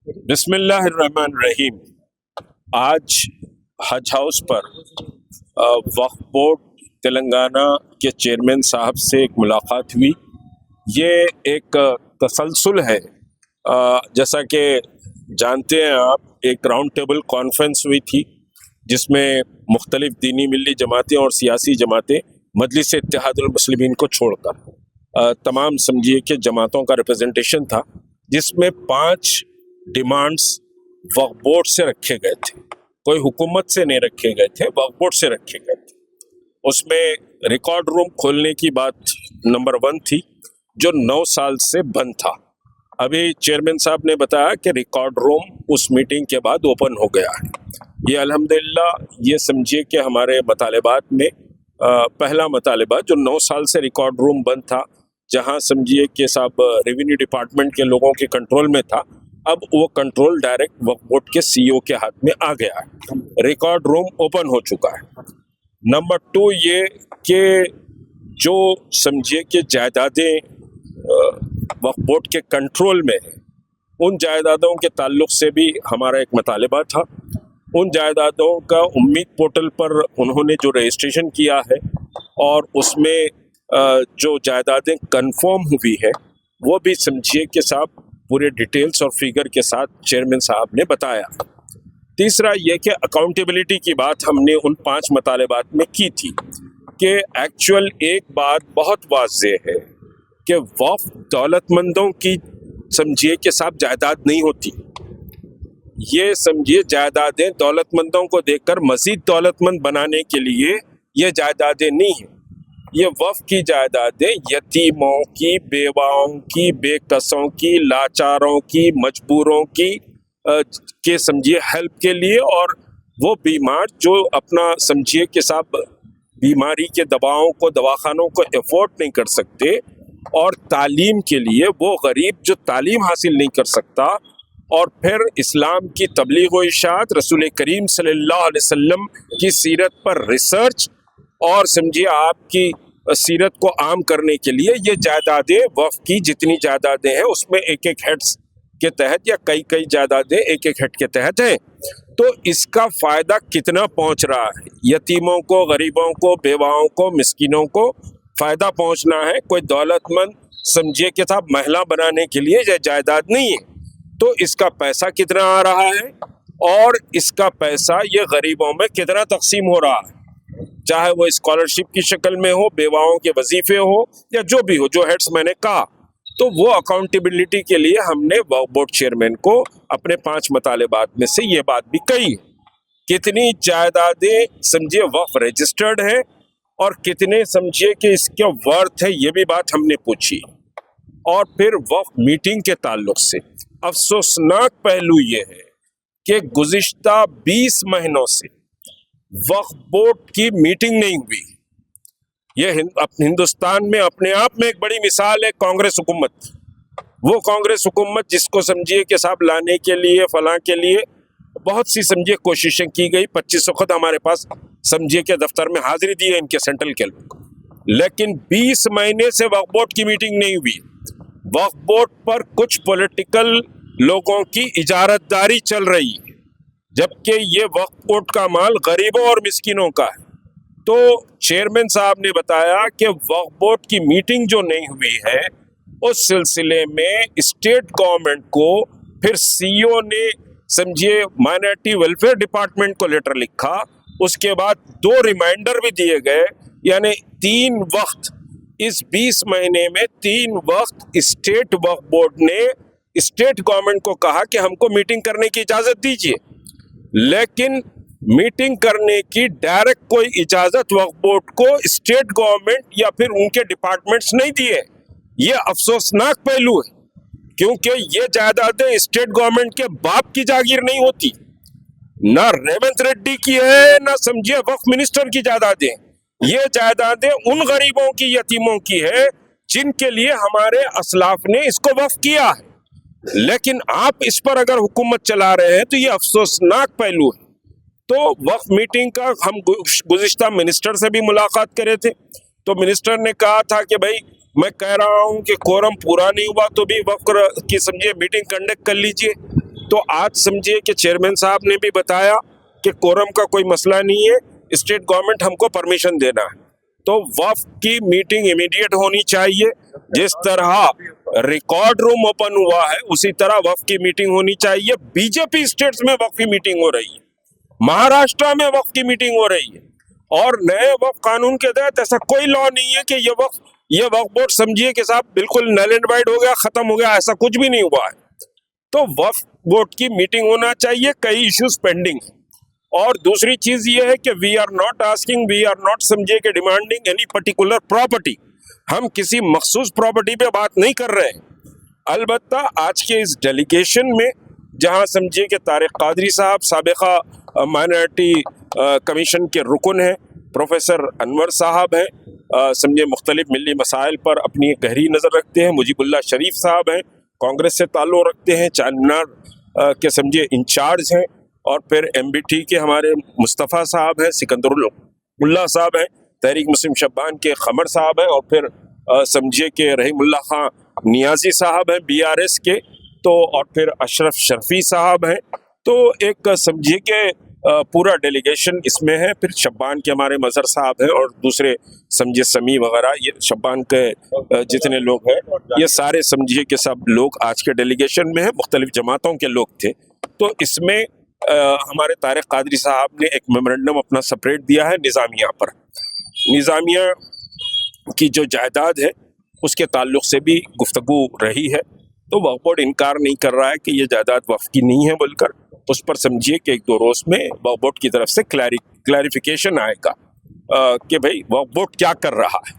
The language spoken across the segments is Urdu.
بسم اللہ الرحمن الرحیم۔ آج حج ہاؤس پر وقف بورڈ تلنگانہ کے چیئرمین صاحب سے ایک ملاقات ہوئی۔ یہ ایک تسلسل ہے، جیسا کہ جانتے ہیں آپ، ایک راؤنڈ ٹیبل کانفرنس ہوئی تھی جس میں مختلف دینی ملی جماعتیں اور سیاسی جماعتیں مجلس اتحاد المسلمین کو چھوڑ کر تمام سمجھیے کہ جماعتوں کا ریپرزنٹیشن تھا، جس میں 5 ڈیمانڈز وقف بورڈ سے رکھے گئے تھے۔ کوئی حکومت سے نہیں رکھے گئے تھے، وقف بورڈ سے رکھے گئے تھے۔ اس میں ریکارڈ روم کھولنے کی بات نمبر 1 تھی، جو 9 سال سے بند تھا۔ ابھی چیئرمین صاحب نے بتایا کہ ریکارڈ روم اس میٹنگ کے بعد اوپن ہو گیا ہے۔ یہ الحمدللہ یہ سمجھیے کہ ہمارے مطالبات میں پہلا مطالبہ جو 9 سال سے ریکارڈ روم بند تھا، جہاں سمجھیے کہ صاحب ریونیو ڈپارٹمنٹ کے لوگوں کے کنٹرول میں تھا، اب وہ کنٹرول ڈائریکٹ وقف بورڈ کے سی او کے ہاتھ میں آ گیا ہے۔ ریکارڈ روم اوپن ہو چکا ہے۔ نمبر 2 یہ کہ جو سمجھیے کہ جائیدادیں وقف بورڈ کے کنٹرول میں ہیں، ان جائیدادوں کے تعلق سے بھی ہمارا ایک مطالبہ تھا۔ ان جائیدادوں کا امید پورٹل پر انہوں نے جو رجسٹریشن کیا ہے اور اس میں جو جائیدادیں کنفرم ہوئی ہے، وہ بھی سمجھیے کہ صاحب پورے ڈیٹیلز اور فگر کے ساتھ چیئرمین صاحب نے بتایا۔ تیسرا یہ کہ اکاؤنٹیبلٹی کی بات ہم نے ان 5 مطالبات میں کی تھی کہ ایکچوئل ایک بات بہت واضح ہے کہ وقف دولت مندوں کی سمجھیے کہ صاحب جائیداد نہیں ہوتی۔ یہ سمجھیے جائیدادیں دولت مندوں کو دیکھ کر مزید دولت مند بنانے کے لیے یہ جائیدادیں نہیں ہیں۔ یہ وقف کی جائیدادیں یتیموں کی، بیواؤں کی، بے کسوں کی، لاچاروں کی، مجبوروں کی سمجھیے ہیلپ کے لیے، اور وہ بیمار جو اپنا سمجھیے کہ صاحب بیماری کے دواؤں کو، دواخانوں کو افورڈ نہیں کر سکتے، اور تعلیم کے لیے وہ غریب جو تعلیم حاصل نہیں کر سکتا، اور پھر اسلام کی تبلیغ و اشاعت، رسول کریم صلی اللہ علیہ وسلم کی سیرت پر ریسرچ اور سمجھیے آپ کی سیرت کو عام کرنے کے لیے یہ جائیدادیں وقف کی جتنی جائیدادیں ہیں اس میں ایک ہیڈس کے تحت یا کئی جائیدادیں ایک ہیڈ کے تحت ہیں۔ تو اس کا فائدہ کتنا پہنچ رہا ہے؟ یتیموں کو، غریبوں کو، بیواؤں کو، مسکینوں کو فائدہ پہنچنا ہے۔ کوئی دولت مند سمجھیے کہ صاحب محلہ بنانے کے لیے یہ جائیداد نہیں ہے۔ تو اس کا پیسہ کتنا آ رہا ہے اور اس کا پیسہ یہ غریبوں میں کتنا تقسیم ہو رہا ہے، چاہے وہ اسکالرشپ کی شکل میں ہو، بیواؤں کے وظیفے ہو، یا جو بھی ہو، جو ہیڈس میں نے کہا۔ تو وہ اکاؤنٹیبلٹی کے لیے ہم نے وقف بورڈ چیئرمین کو اپنے 5 مطالبات میں سے یہ بات بھی کہی۔ کتنی جائیدادیں سمجھیے وقف رجسٹرڈ ہیں اور کتنے سمجھیے کہ اس کا ورتھ ہے، یہ بھی بات ہم نے پوچھی۔ اور پھر وقف میٹنگ کے تعلق سے افسوسناک پہلو یہ ہے کہ گزشتہ 20 مہینوں سے وقف بورڈ کی میٹنگ نہیں ہوئی۔ یہ ہندوستان میں اپنے آپ میں ایک بڑی مثال ہے کانگریس حکومت۔ وہ کانگریس حکومت جس کو سمجھیے کہ صاحب لانے کے لیے، فلاں کے لیے بہت سی سمجھیے کوششیں کی گئی۔ 2500 خط ہمارے پاس سمجھیے کہ دفتر میں حاضری دی ہے ان کے سینٹرل کے لوگ، لیکن 20 مہینے سے وقف بورڈ کی میٹنگ نہیں ہوئی۔ وقف بورڈ پر کچھ پولیٹیکل لوگوں کی اجارت داری چل رہی ہے، جبکہ یہ وقف بورڈ کا مال غریبوں اور مسکینوں کا ہے۔ تو چیئرمین صاحب نے بتایا کہ وقف بورڈ کی میٹنگ جو نہیں ہوئی ہے، اس سلسلے میں اسٹیٹ گورنمنٹ کو پھر سی او نے سمجھیے مائنورٹی ویلفیئر ڈپارٹمنٹ کو لیٹر لکھا، اس کے بعد 2 ریمائنڈر بھی دیے گئے، یعنی 3 وقت اس 20 مہینے میں 3 وقت اسٹیٹ وقف بورڈ نے اسٹیٹ گورنمنٹ کو کہا کہ ہم کو میٹنگ کرنے کی اجازت دیجیے، لیکن میٹنگ کرنے کی ڈائریکٹ کوئی اجازت وقف بورڈ کو اسٹیٹ گورنمنٹ یا پھر ان کے ڈپارٹمنٹس نہیں دیے۔ یہ افسوسناک پہلو ہے، کیونکہ یہ جائیدادیں اسٹیٹ گورنمنٹ کے باپ کی جاگیر نہیں ہوتی، نہ ریونت ریڈی کی ہے، نہ سمجھیے وقف منسٹر کی جائیدادیں۔ یہ جائیدادیں ان غریبوں کی، یتیموں کی ہے جن کے لیے ہمارے اسلاف نے اس کو وقف کیا ہے، لیکن آپ اس پر اگر حکومت چلا رہے ہیں تو یہ افسوسناک پہلو ہے۔ تو وقف میٹنگ کا ہم گزشتہ منسٹر سے بھی ملاقات کرے تھے، تو منسٹر نے کہا تھا کہ بھائی میں کہہ رہا ہوں کہ کورم پورا نہیں ہوا تو بھی وقف کی سمجھے میٹنگ کنڈکٹ کر لیجئے، تو آج سمجھیے کہ چیئرمین صاحب نے بھی بتایا کہ کورم کا کوئی مسئلہ نہیں ہے, اسٹیٹ گورنمنٹ ہم کو پرمیشن دینا ہے. تو وفد کی میٹنگ امیڈیٹ ہونی چاہیے. جس طرح ریکارڈ روم اوپن ہوا ہے اسی طرح وفد کی میٹنگ ہونی چاہیے. بی جے پی اسٹیٹس میں وفد کی میٹنگ ہو رہی ہے, مہاراشٹرا میں وفد کی میٹنگ ہو رہی ہے, اور نئے وقف قانون کے تحت ایسا کوئی لا نہیں ہے کہ یہ وقف بورڈ سمجھیے کہ صاحب بالکل نل اینڈ وائڈ ہو گیا, ختم ہو گیا, ایسا کچھ بھی نہیں ہوا ہے. تو وقف بورڈ کی میٹنگ ہونا چاہیے, کئی ایشوز پینڈنگ. اور دوسری چیز یہ ہے کہ وی آر ناٹ سمجھیے کہ ڈیمانڈنگ اینی پرٹیکولر پراپرٹی, ہم کسی مخصوص پراپرٹی پہ بات نہیں کر رہے ہیں. البتہ آج کے اس ڈیلیگیشن میں جہاں سمجھیے کہ طارق قادری صاحب سابقہ مائنورٹی کمیشن کے رکن ہیں, پروفیسر انور صاحب ہیں, سمجھے مختلف ملی مسائل پر اپنی گہری نظر رکھتے ہیں, مجیب اللہ شریف صاحب ہیں, کانگریس سے تعلق رکھتے ہیں, چار مینار کے سمجھے انچارج ہیں, اور پھر ایم بی ٹی کے ہمارے مصطفیٰ صاحب ہیں, سکندر اللہ صاحب ہیں, تحریک مسلم شبان کے قمر صاحب ہیں, اور پھر سمجھیے کہ رحیم اللہ خان نیازی صاحب ہیں بی آر ایس کے, تو اور پھر اشرف شرفی صاحب ہیں. تو ایک سمجھیے کہ پورا ڈیلیگیشن اس میں ہے. پھر شبان کے ہمارے مظہر صاحب ہیں, اور دوسرے سمجھے سمیع وغیرہ, یہ شبان کے جتنے لوگ ہیں یہ سارے سمجھیے کہ سب لوگ آج کے ڈیلیگیشن میں ہیں, مختلف جماعتوں کے لوگ تھے. تو اس میں ہمارے طارق قادری صاحب نے ایک میمورنڈم اپنا سپریٹ دیا ہے نظامیہ پر. نظامیہ کی جو جائیداد ہے اس کے تعلق سے بھی گفتگو رہی ہے. تو وقف بورڈ انکار نہیں کر رہا ہے کہ یہ جائیداد وقف کی نہیں ہے, بول کر اس پر سمجھیے کہ 1-2 روز میں وقف بورڈ کی طرف سے کلیریفیکیشن آئے گا کہ بھئی وقف بورڈ کیا کر رہا ہے.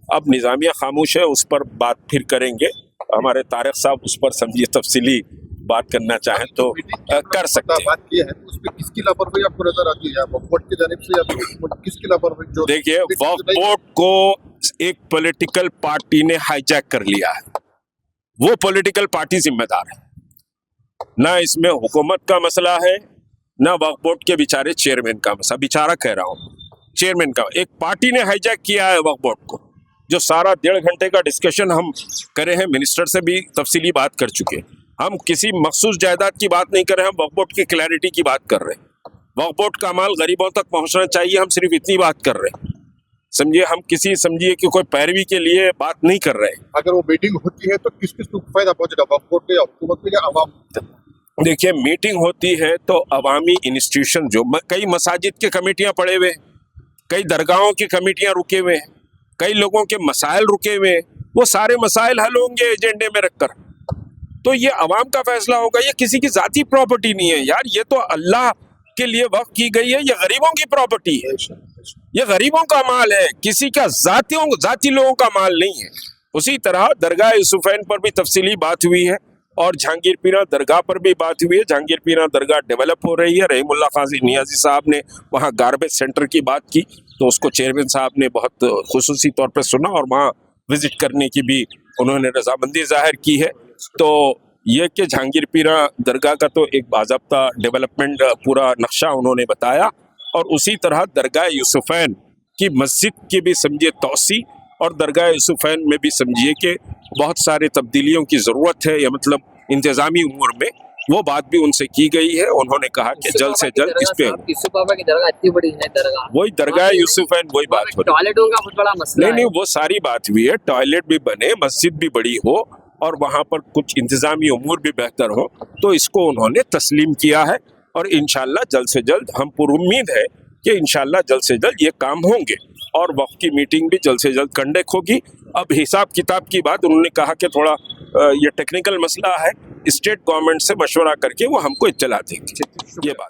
اب نظامیہ خاموش ہے, اس پر بات پھر کریں گے. ہمارے طارق صاحب اس پر سمجھیے تفصیلی بات کرنا چاہیں تو کر سکتے ہیں. بات کی ہے اس پہ کس کی لاپرواہی آپ کو نظر آتی ہے, وقف بورڈ کی جانب سے یا کس کی لاپرواہی؟ دیکھیے وقف بورڈ کو ایک پولیٹیکل پارٹی نے ہائی جیک کر لیا ہے, وہ پولیٹیکل پارٹی ذمہ دار ہے. نہ اس میں حکومت کا مسئلہ ہے, نہ وقف بورڈ کے بیچارے چیئرمین کا مسئلہ. بیچارہ کہہ رہا ہوں, چیئرمین کا. ایک پارٹی نے ہائی جیک کیا ہے وقف بورڈ کو. جو سارا 1.5 گھنٹے کا ڈسکشن ہم کرے ہیں, منسٹر سے بھی تفصیلی بات کر چکے. ہم کسی مخصوص جائیداد کی بات نہیں کر رہے, ہم وقف بورڈ کی کلیئرٹی کی بات کر رہے ہیں. وقف بورڈ کا مال غریبوں تک پہنچنا چاہیے, ہم صرف اتنی بات کر رہے ہیں. سمجھیے ہم کسی سمجھیے کہ کوئی پیروی کے لیے بات نہیں کر رہے. اگر وہ میٹنگ ہوتی ہے تو کس کس کو فائدہ پہنچے گا, وقف بورڈ کو یا حکومت کو یا عوام؟ دیکھیے میٹنگ ہوتی ہے تو عوامی انسٹیٹیوشن, جو کئی مساجد کی کمیٹیاں پڑے ہوئے ہیں, کئی درگاہوں کی کمیٹیاں رکے ہوئے ہیں, کئی لوگوں کے مسائل رکے ہوئے ہیں, وہ سارے مسائل حل ہوں گے ایجنڈے میں رکھ کر. تو یہ عوام کا فیصلہ ہوگا, یہ کسی کی ذاتی پراپرٹی نہیں ہے یار, یہ تو اللہ کے لیے وقف کی گئی ہے, یہ غریبوں کی پراپرٹی ہے, یہ غریبوں کا مال ہے, کسی کا ذاتی لوگوں کا مال نہیں ہے. اسی طرح درگاہ یوسفین پر بھی تفصیلی بات ہوئی ہے, اور جہانگیر پیرہ درگاہ پر بھی بات ہوئی ہے. جہانگیر پیرہ درگاہ ڈیولپ ہو رہی ہے. رحیم اللہ خان نیازی صاحب نے وہاں گاربیج سینٹر کی بات کی, تو اس کو چیئرمین صاحب نے بہت خصوصی طور پہ سنا, اور وہاں وزٹ کرنے کی بھی انہوں نے رضامندی ظاہر کی ہے. تو یہ کہ جہانگیر پیرہ درگاہ کا تو ایک باضابطہ ڈیولپمنٹ پورا نقشہ انہوں نے بتایا, اور اسی طرح درگاہ یوسفین کی مسجد کی بھی سمجھیے توسیع, اور درگاہ یوسفین میں بھی سمجھیے کہ بہت سارے تبدیلیوں کی ضرورت ہے, یا مطلب انتظامی امور میں, وہ بات بھی ان سے کی گئی ہے. انہوں نے کہا کہ جلد سے جلد اس پہ وہی درگاہ یوسفین وہی بات ہو رہی. نہیں, وہ ساری بات ہوئی ہے, ٹوائلٹ بھی بنے, مسجد بھی بڑی ہو, اور وہاں پر کچھ انتظامی امور بھی بہتر ہو, تو اس کو انہوں نے تسلیم کیا ہے. اور انشاءاللہ جلد سے جلد, ہم پر امید ہے کہ انشاءاللہ جلد سے جلد یہ کام ہوں گے, اور وقت کی میٹنگ بھی جلد سے جلد کنڈکٹ ہوگی. اب حساب کتاب کی بات, انہوں نے کہا کہ تھوڑا یہ ٹیکنیکل مسئلہ ہے, اسٹیٹ گورنمنٹ سے مشورہ کر کے وہ ہم کو اطلاع دیں گے. یہ بات